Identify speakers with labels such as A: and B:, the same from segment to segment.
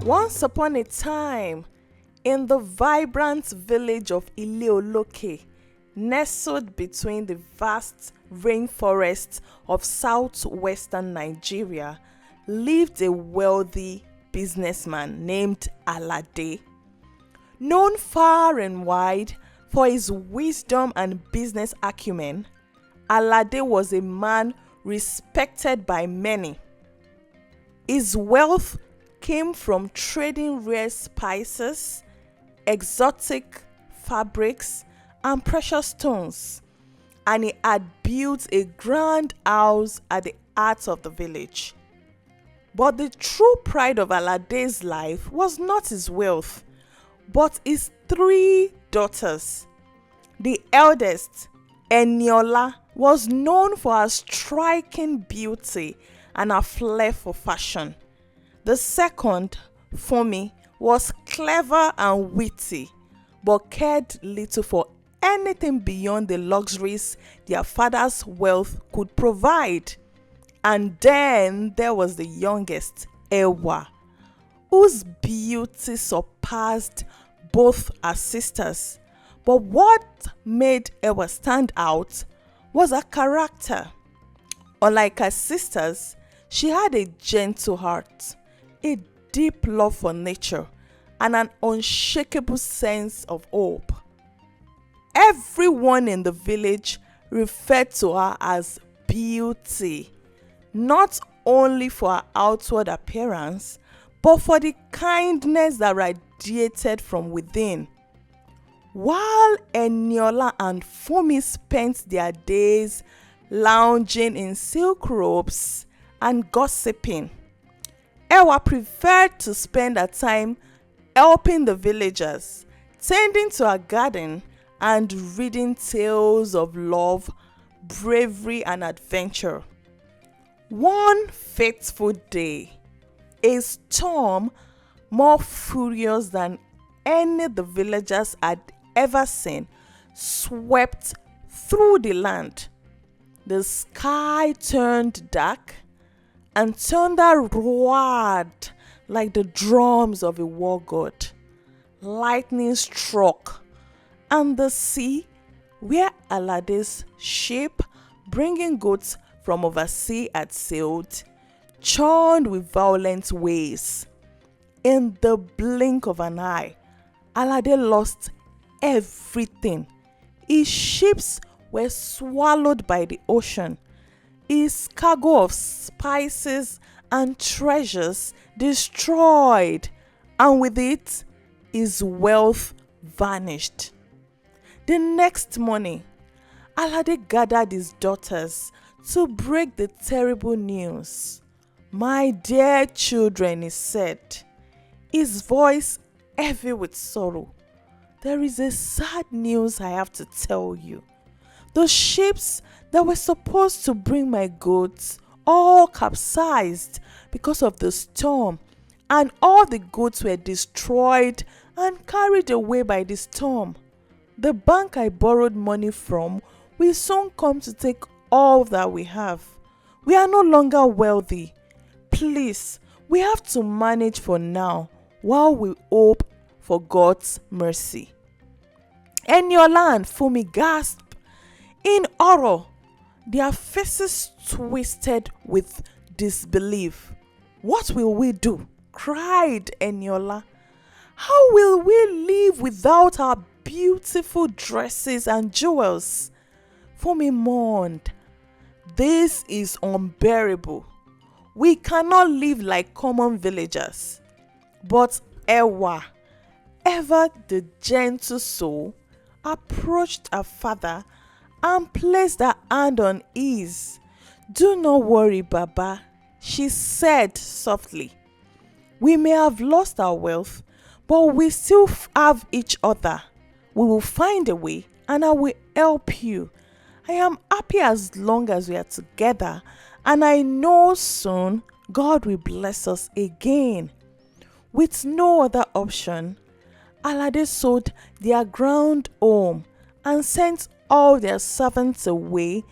A: Once upon a time, in the vibrant village of Ileoloke, nestled between the vast rainforests of southwestern Nigeria, lived a wealthy businessman named Alade. Known far and wide for his wisdom and business acumen, Alade was a man respected by many. His wealth came from trading rare spices, exotic fabrics, and precious stones, and he had built a grand house at the heart of the village. But the true pride of Alade's life was not his wealth, but his three daughters. The eldest, Eniola, was known for her striking beauty and her flair for fashion. The second, Fumi, was clever and witty, but cared little for anything beyond the luxuries their father's wealth could provide. And then there was the youngest, Ewa, whose beauty surpassed both her sisters. But what made Ewa stand out was her character. Unlike her sisters, she had a gentle heart, a deep love for nature, and an unshakable sense of hope. Everyone in the village referred to her as Beauty, not only for her outward appearance, but for the kindness that radiated from within. While Eniola and Fumi spent their days lounging in silk robes and gossiping, Ewa preferred to spend her time helping the villagers, tending to her garden, and reading tales of love, bravery, and adventure. One fateful day, a storm more furious than any the villagers had ever seen swept through the land. The sky turned dark, and thunder roared like the drums of a war god. Lightning struck, and the sea, where Alade's ship bringing goods from overseas had sailed, churned with violent waves. In the blink of an eye, Alade lost everything. His ships were swallowed by the ocean, his cargo of spices and treasures destroyed, and with it, his wealth vanished. The next morning, Alade gathered his daughters to break the terrible news. "My dear children," he said, his voice heavy with sorrow, "there is a sad news I have to tell you. The ships that were supposed to bring my goods all capsized because of the storm, and all the goods were destroyed and carried away by the storm. The bank I borrowed money from will soon come to take all that we have. We are no longer wealthy. Please, we have to manage for now while we hope for God's mercy." Eniola and Fumi gasped in horror, their faces twisted with disbelief. "What will we do?" cried Eniola. "How will we live without our beautiful dresses and jewels?" Fumi mourned. "This is unbearable. We cannot live like common villagers." But Ewa, ever the gentle soul, approached her father and placed her hand on his. "Do not worry, Baba," she said softly. "We may have lost our wealth, but we still have each other. We will find a way, and I will help you. I am happy as long as we are together, and I know soon God will bless us again." With no other option, Alade sold their ground home and sent all their servants away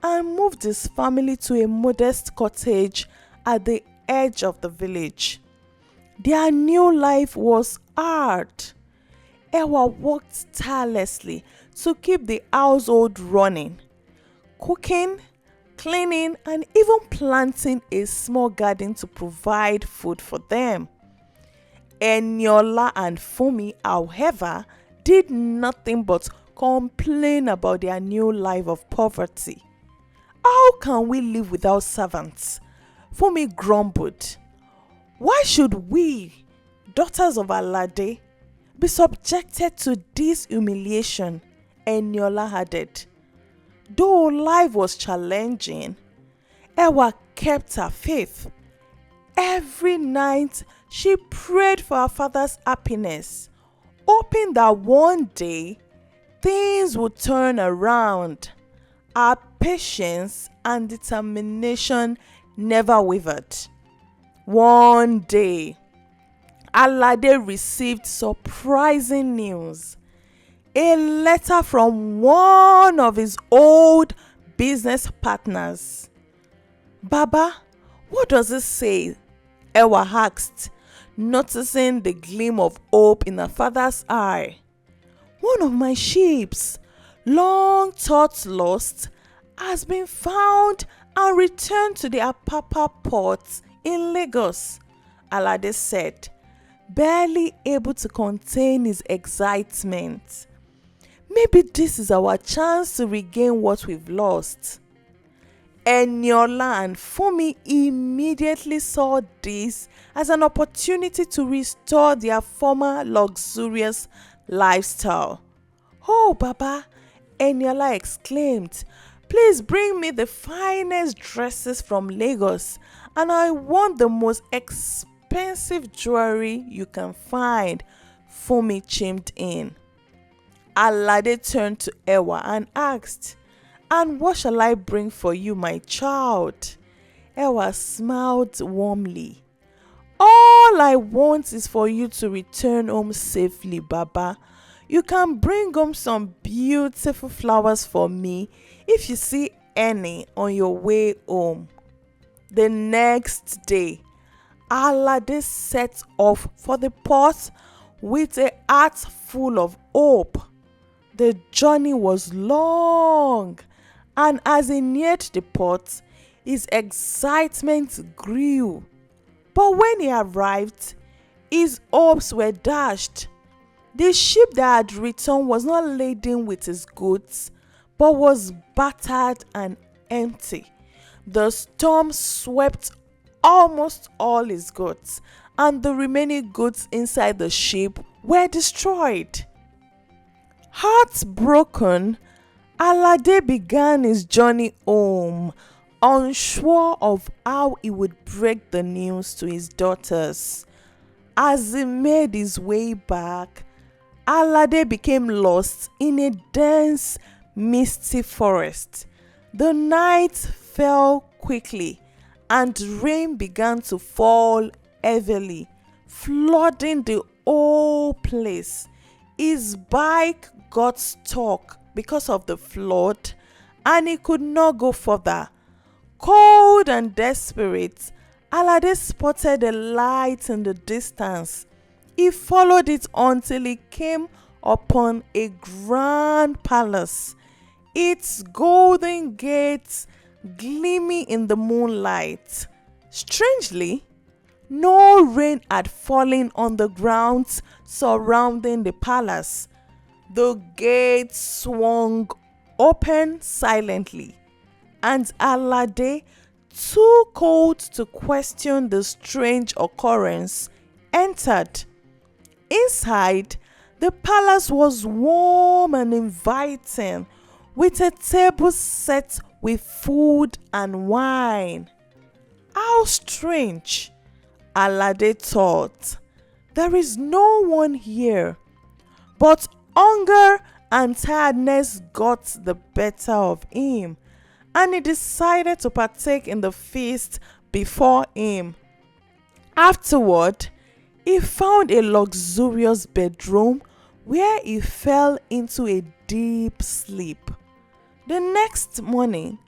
A: and moved his family to a modest cottage at the edge of the village. Their new life was hard. Ewa worked tirelessly to keep the household running, cooking, cleaning, and even planting a small garden to provide food for them. Eniola and Fumi, however, did nothing but complain about their new life of poverty. How can we live without servants? Fumi grumbled. Why should we, daughters of Alade, be subjected to this humiliation? Eniola added. Though life was challenging, Ewa kept her faith. Every night she prayed for her father's happiness, hoping that one day things would turn around. Her patience and determination never wavered. One day, Alade received surprising news. A letter from one of his old business partners. Baba, what does it say? Ewa asked, noticing the gleam of hope in her father's eye. One of my sheeps, long thought lost, has been found and returned to the Apapa port in Lagos, Alade said, barely able to contain his excitement. Maybe this is our chance to regain what we've lost. Eniola and Fumi immediately saw this as an opportunity to restore their former luxurious lifestyle. Oh, Baba, Eniola exclaimed, please bring me the finest dresses from Lagos, and I want the most expensive jewelry you can find, Fumi chimed in. Alade turned to Ewa and asked, and what shall I bring for you, my child? Ewa smiled warmly. All I want is for you to return home safely, Baba. You can bring home some beautiful flowers for me if you see any on your way home. The next day, Alade set off for the port with a heart full of hope. The journey was long, and as he neared the port, his excitement grew. But when he arrived, his hopes were dashed. The ship that had returned was not laden with his goods, but was battered and empty. The storm swept almost all his goods, and the remaining goods inside the ship were destroyed. Heartbroken, Alade began his journey home, unsure of how he would break the news to his daughters. As he made his way back, Alade became lost in a dense, misty forest. The night fell quickly, and rain began to fall heavily, flooding the whole place. His bike got stuck because of the flood, and he could not go further. Cold and desperate, Alade spotted a light in the distance. He followed it until he came upon a grand palace, its golden gates gleaming in the moonlight. Strangely, no rain had fallen on the grounds surrounding the palace. The gates swung open silently, and Alade, too cold to question the strange occurrence, entered. Inside, the palace was warm and inviting, with a table set with food and wine. How strange, Alade thought. There is no one here. But hunger and tiredness got the better of him, and he decided to partake in the feast before him. Afterward, he found a luxurious bedroom where he fell into a deep sleep. The next morning,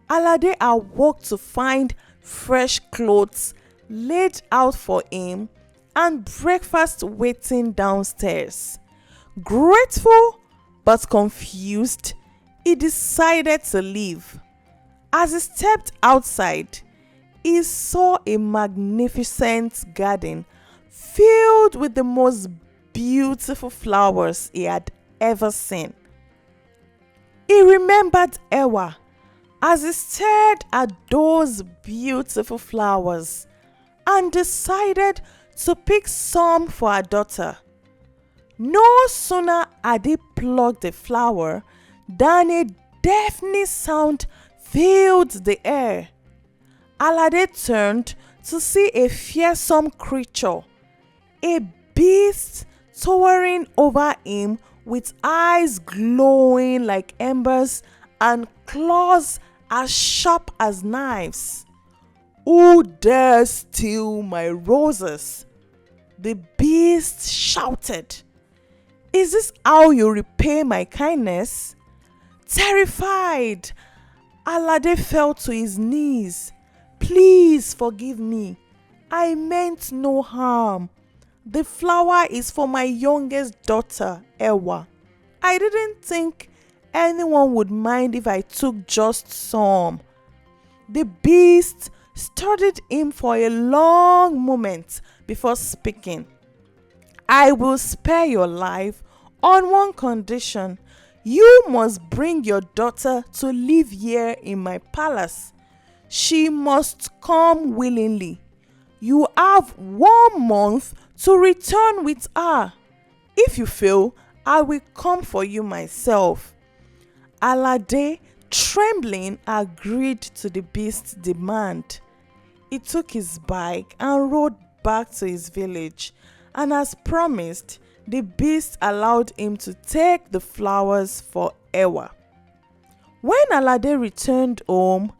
A: Alade awoke to find fresh clothes laid out for him and breakfast waiting downstairs. Grateful but confused, he decided to leave. As he stepped outside, he saw a magnificent garden filled with the most beautiful flowers he had ever seen. He remembered Ewa as he stared at those beautiful flowers and decided to pick some for her daughter. No sooner had he plucked the flower than a deafening sound filled the air. Alade turned to see a fearsome creature, a beast towering over him with eyes glowing like embers and claws as sharp as knives. "Who dares steal my roses?" the beast shouted. "Is this how you repay my kindness?" Terrified, Alade fell to his knees. "Please forgive me. I meant no harm. The flower is for my youngest daughter, Ewa. I didn't think anyone would mind if I took just some." The beast studied him for a long moment before speaking. "I will spare your life on one condition. You must bring your daughter to live here in my palace. She must come willingly. You have 1 month to return with her. If you fail, I will come for you myself." Alade, trembling, agreed to the beast's demand. He took his bike and rode back to his village, and as promised, the beast allowed him to take the flowers for Ewa. When Alade returned home,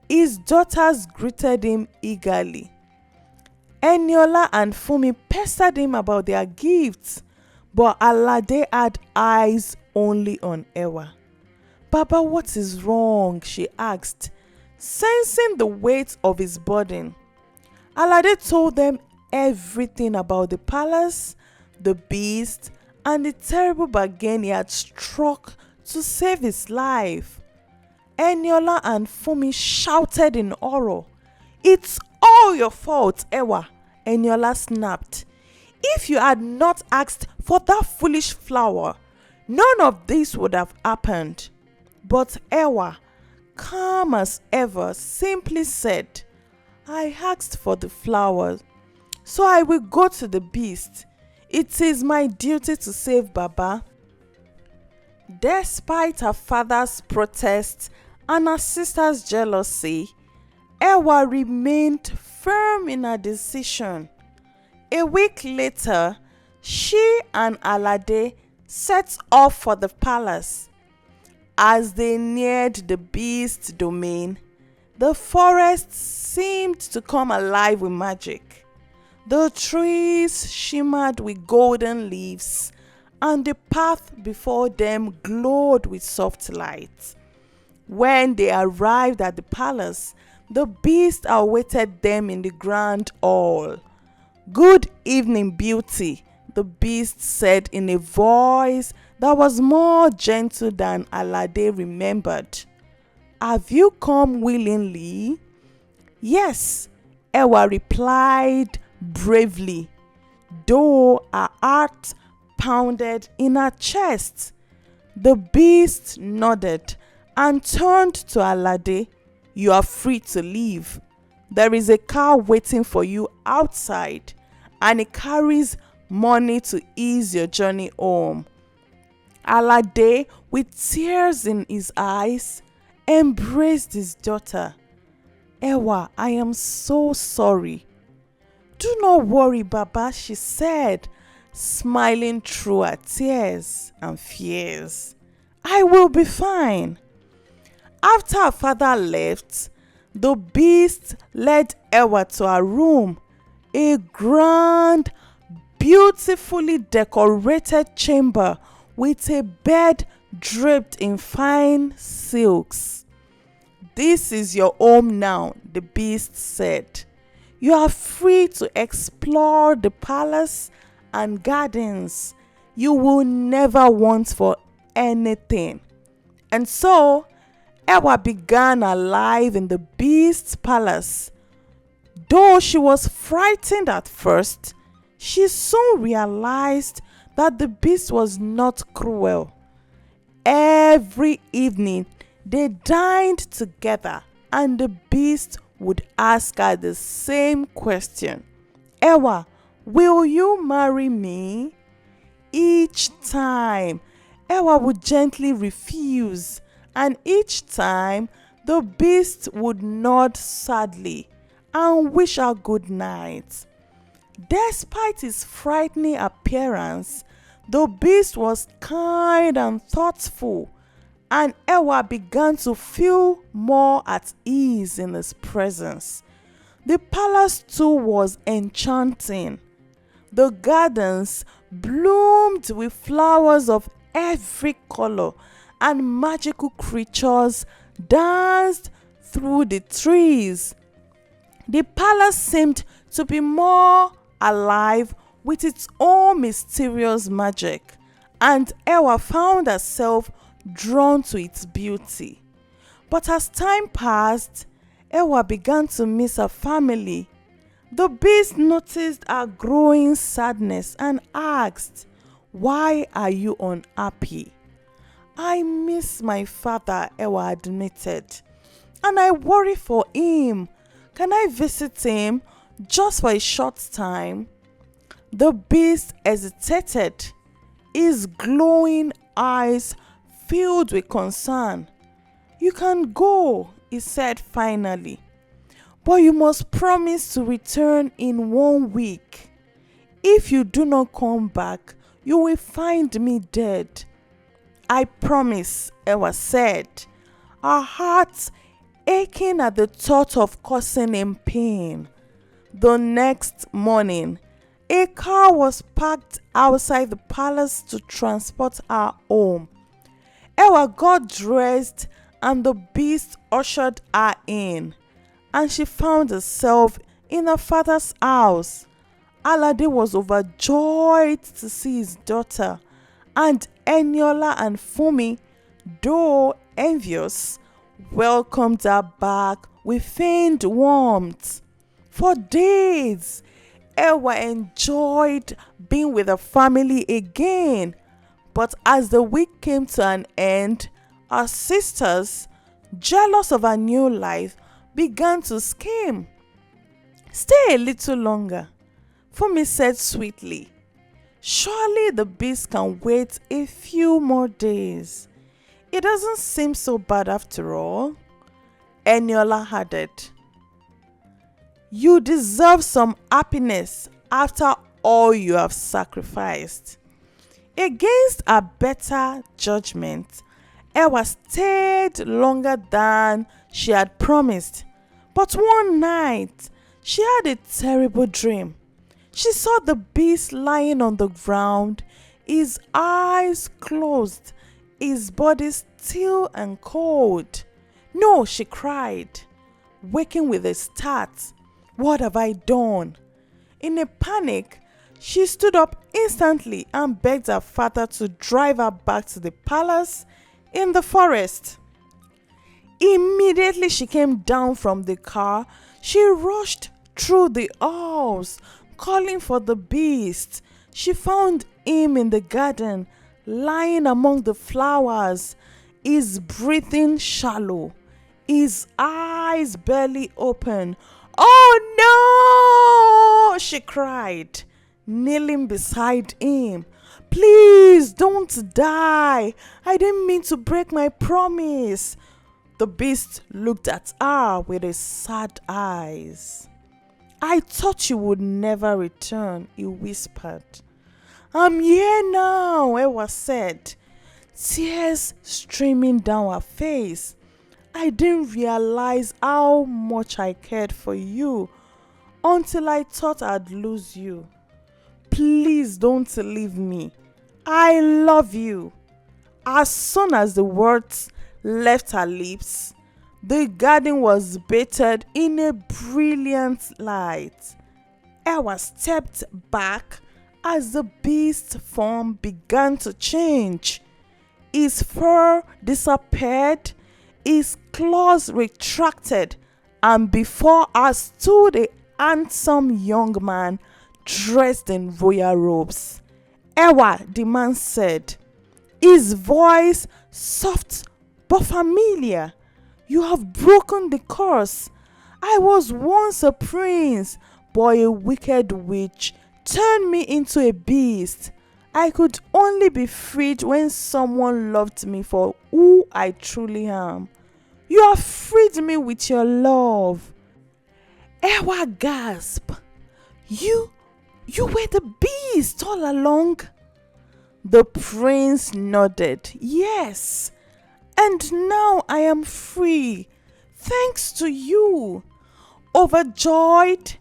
A: his daughters greeted him eagerly. Eniola and Fumi pestered him about their gifts, but Alade had eyes only on Ewa. "Baba, what is wrong?" she asked, sensing the weight of his burden. Alade told them everything about the palace, the beast, and the terrible bargain he had struck to save his life. Eniola and Fumi shouted in horror. "It's all your fault, Ewa," Eniola snapped. "If you had not asked for that foolish flower, none of this would have happened." But Ewa, calm as ever, simply said, "I asked for the flower, so I will go to the beast. It is my duty to save Baba." Despite her father's protests and her sister's jealousy, Ewa remained firm in her decision. A week later, she and Alade set off for the palace. As they neared the beast's domain, the forest seemed to come alive with magic. The trees shimmered with golden leaves, and the path before them glowed with soft light. When they arrived at the palace, the beast awaited them in the grand hall. "Good evening, beauty," the beast said in a voice that was more gentle than Alade remembered. "Have you come willingly?" "Yes," Ewa replied bravely, though her heart pounded in her chest. The beast nodded and turned to Alade. "You are free to leave. There is a car waiting for you outside, and it carries money to ease your journey home." Alade, with tears in his eyes, embraced his daughter. "Ewa, I am so sorry." "Do not worry, Baba," she said, smiling through her tears and fears. "I will be fine." After her father left, the beast led Ewa to her room, a grand, beautifully decorated chamber with a bed draped in fine silks. "This is your home now," the beast said. You are free to explore the palace and gardens. You will never want for anything. And so, Ewa began her life in the beast's palace. Though she was frightened at first, she soon realized that the beast was not cruel. Every evening, they dined together, and the beast would ask her the same question. Ewa, will you marry me? Each time, Ewa would gently refuse, and each time, the beast would nod sadly and wish her good night. Despite his frightening appearance, the beast was kind and thoughtful, and Ewa began to feel more at ease in his presence. The palace too was enchanting. The gardens bloomed with flowers of every color, and magical creatures danced through the trees. The palace seemed to be more alive with its own mysterious magic, and Ewa found herself drawn to its beauty. But as time passed, Ewa began to miss her family. The beast noticed her growing sadness and asked, "Why are you unhappy?" "I miss my father," Ewa admitted, "and I worry for him. Can I visit him just for a short time?" The beast hesitated, his glowing eyes filled with concern. "You can go," he said finally, "but you must promise to return in 1 week. If you do not come back, you will find me dead." "I promise," Ewa said, her heart aching at the thought of causing him pain. The next morning, a car was parked outside the palace to transport her home. Ewa got dressed and the beast ushered her in, and she found herself in her father's house. Alade was overjoyed to see his daughter, and Eniola and Fumi, though envious, welcomed her back with feigned warmth. For days, Ewa enjoyed being with her family again, but as the week came to an end, her sisters, jealous of her new life, began to scheme. "Stay a little longer," Fumi said sweetly. "Surely the beast can wait a few more days. It doesn't seem so bad after all." Eniola added, "You deserve some happiness after all you have sacrificed." Against her better judgment, Ewa stayed longer than she had promised. But one night, she had a terrible dream. She saw the beast lying on the ground, his eyes closed, his body still and cold. "No," she cried, waking with a start. "What have I done?" In a panic, she stood up instantly and begged her father to drive her back to the palace in the forest. Immediately she came down from the car, she rushed through the halls, calling for the beast. She found him in the garden, lying among the flowers, his breathing shallow, his eyes barely open. "Oh no!" she cried, kneeling beside him. "Please don't die. I didn't mean to break my promise." The beast looked at her with his sad eyes. "I thought you would never return," he whispered. "I'm here now," Ewa said, tears streaming down her face. "I didn't realize how much I cared for you until I thought I'd lose you. Please don't leave me. I love you." As soon as the words left her lips, The garden was bathed in a brilliant light. Ewa stepped back as the beast's form began to change. His fur disappeared, his claws retracted, and before her stood a handsome young man dressed in royal robes. Ewa, the man said, his voice soft but familiar. You have broken the curse. I was once a prince, but a wicked witch turned me into a beast. I could only be freed when someone loved me for who I truly am. You have freed me with your love. Ewa gasped. You were the beast all along? The prince nodded. Yes, and now I am free, thanks to you. Overjoyed,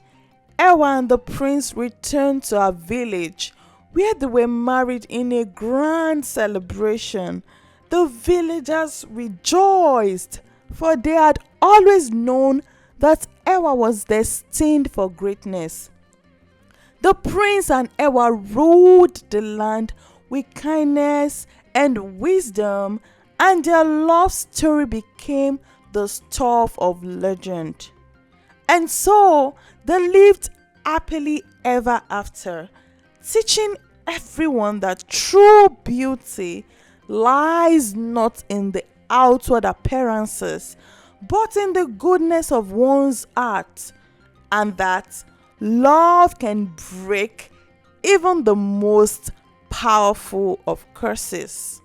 A: Ewa and the prince returned to her village, where they were married in a grand celebration. The villagers rejoiced, for they had always known that Ewa was destined for greatness. The prince and Ewa ruled the land with kindness and wisdom, and their love story became the stuff of legend. And so they lived happily ever after, teaching everyone that true beauty lies not in the outward appearances, but in the goodness of one's heart, and that love can break even the most powerful of curses.